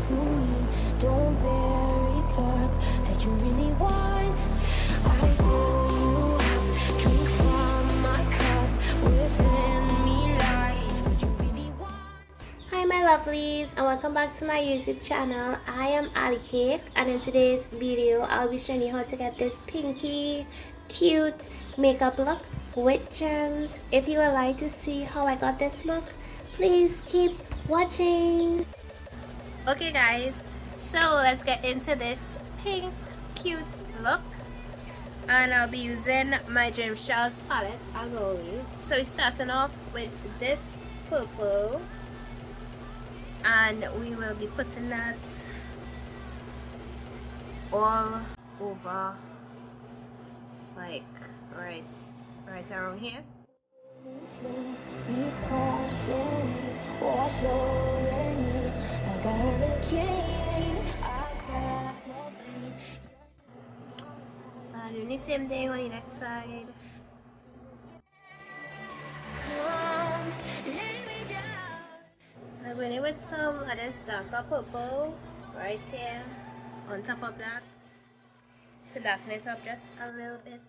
to me. Don't bury thoughts that you really want. I fill you up, drink from my cup. Within me lies what you really want. Hi my lovelies, and welcome back to my YouTube channel. I am Ali Cake, and in today's video I'll be showing you how to get this pinky cute makeup look with gems. If you would like to see how I got this look, please keep watching. Okay guys, so let's get into this pink cute look, and I'll be using my Dreamstars palette as always. So we're starting off with this purple, and we will be putting that all over, like right around here. And doing the same thing on the next side. I'm going in with some of this darker purple right here on top of that to darken it up just a little bit.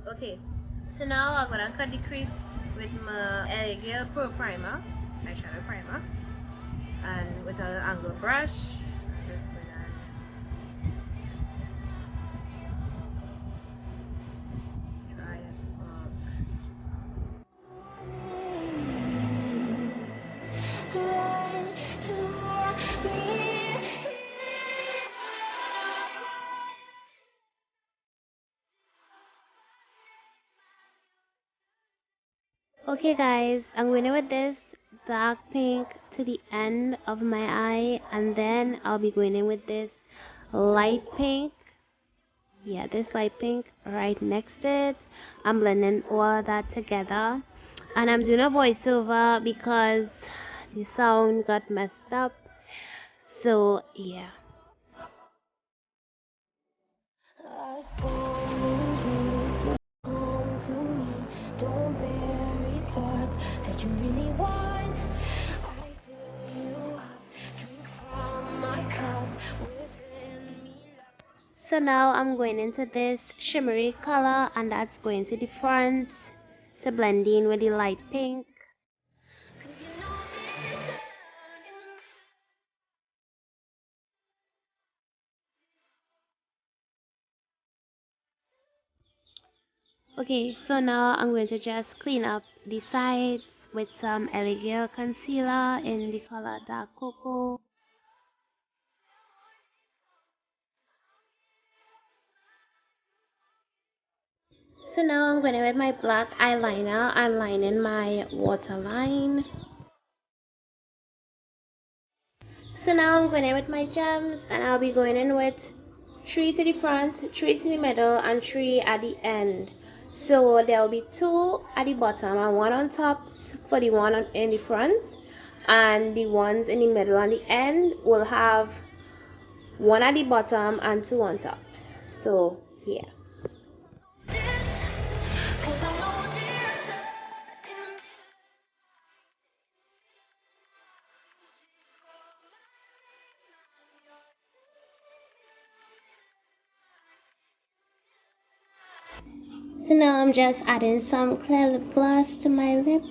Okay, so now I'm gonna cut the crease with my Elegant Pro Primer, eyeshadow primer, and with an angle brush. Just going on. Try this up. Okay guys, I'm going in with this dark pink to the end of my eye, and then I'll be going in with this light pink. Yeah, this light pink right next to it. I'm blending all that together, and I'm doing a voiceover because the sound got messed up. So yeah. Don't bury thoughts that you really want. I fill you up, drink from my cup. Within me. So now I'm going into this shimmery color, and that's going to the front to blend in with the light pink. Okay, so now I'm going to just clean up the sides with some Elegant concealer in the color dark cocoa. So now I'm going to with my black eyeliner and lining my waterline. So now I'm going in with my gems, and I'll be going in with 3 to the front, 3 to the middle, and 3 at the end. So there will be 2 at the bottom and 1 on top for the one in the front, and the ones in the middle and the end will have 1 at the bottom and 2 on top. So yeah. So now I'm just adding some clear lip gloss to my lips.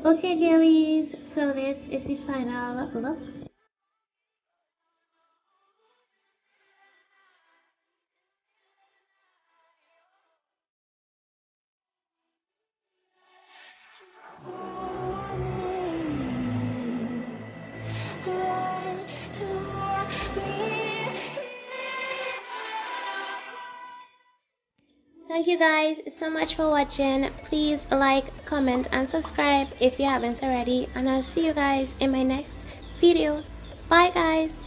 Okay girlies, so this is the final look. Thank you guys so much for watching. Please like, comment, and subscribe if you haven't already, and I'll see you guys in my next video. Bye guys.